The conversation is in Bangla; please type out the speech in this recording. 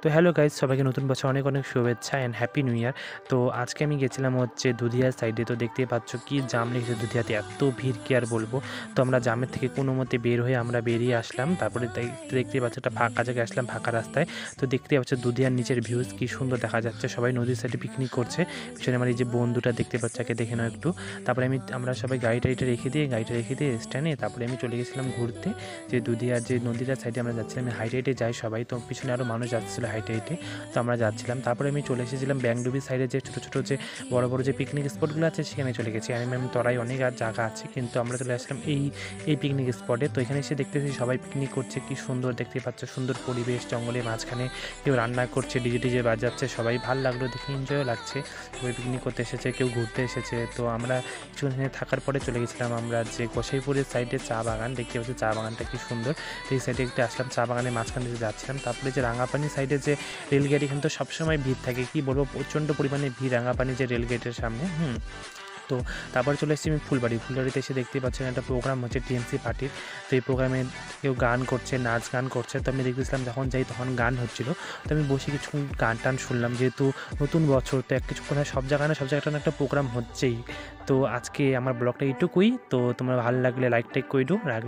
তো হ্যালো গাইজ, সবাইকে নতুন বছর অনেক অনেক শুভেচ্ছা অ্যান্ড হ্যাপি নিউ ইয়ার। তো আজকে আমি গেছিলাম হচ্ছে দুধিয়ার সাইডে। তো দেখতেই পাচ্ছ কি জাম লেগেছে দুধিয়াতে, এত ভিড় কি আর বলবো। তো আমরা জামের থেকে কোনো মতে বের হয়ে আমরা বেরিয়ে আসলাম। তারপরে দেখতেই পাচ্ছ একটা ফাঁকা জায়গায় আসলাম, ফাঁকা রাস্তায়। তো দেখতেই পাচ্ছ দুধিয়ার নিচের ভিউজ কি সুন্দর দেখা যাচ্ছে, সবাই নদীর সাইডে পিকনিক করছে। পিছনে আমার এই যে বন্ধুটা দেখতে পাচ্ছ, একে দেখে নাও একটু। তারপরে আমরা সবাই গাড়িটা রেখে দিয়ে স্ট্যান্ডে তারপরে আমি চলে গেছিলাম ঘুরতে। যে দুধিয়ার যে নদীটার সাইডে আমরা যাচ্ছিলাম, হাইটে যাই সবাই। তো পিছনে আরও মানুষ যাচ্ছিলো হাইটে। তো আমরা যাচ্ছিলাম। তারপরে আমি চলে এসেছিলাম ব্যাংডুবি সাইডে, যে ছোটো ছোটো যে বড় বড় যে পিকনিক স্পটগুলো আছে সেখানে চলে গেছি। তরাই অনেক আর জায়গা আছে, কিন্তু আমরা চলে আসলাম এই পিকনিক স্পটে। তো এখানে এসে দেখতেছি সবাই পিকনিক করছে, কি সুন্দর দেখতে পাচ্ছ, সুন্দর পরিবেশ, জঙ্গলের মাঝখানে কেউ রান্না করছে, ডিজে বাজাচ্ছে, সবাই ভালো লাগলো দেখে, এনজয়ও লাগছে। সবাই পিকনিক করতে এসেছে, কেউ ঘুরতে এসেছে। তো আমরা কিছুক্ষণ থাকার পরে চলে গেছিলাম আমরা যে গোসাইপুরের সাইডে চা বাগান, দেখতে পাচ্ছি চা বাগানটা কি সুন্দর। তো এই সাইডে একটু আসলাম, চা বাগানের মাঝখানে যাচ্ছিলাম। তারপরে যে রাঙাপানি সাইডে যে রেলগেট, এখানে তো সবসময় ভিড় থাকে, কি বলবো, প্রচণ্ড পরিমাণে ভিড় রাঙাপানি যে রেলগেটের সামনে। তো তারপর চলে এসেছি আমি ফুলবাড়িতে এসে দেখতেই পাচ্ছেন একটা প্রোগ্রাম হচ্ছে টিএমসি পার্টির। তো এই প্রোগ্রামে কেউ গান করছে, নাচ গান করছে। তো আমি দেখতেছিলাম, যখন যাই তখন গান হচ্ছিলো। তো আমি বসে কিছুক্ষণ গান টান শুনলাম, যেহেতু নতুন বছর, তো কিছুক্ষণ সব জায়গায় একটা প্রোগ্রাম হচ্ছেই। তো আজকে আমার ব্লগটা এইটুকুই। তো তোমার ভালো লাগলে লাইক টাইক করে দিও।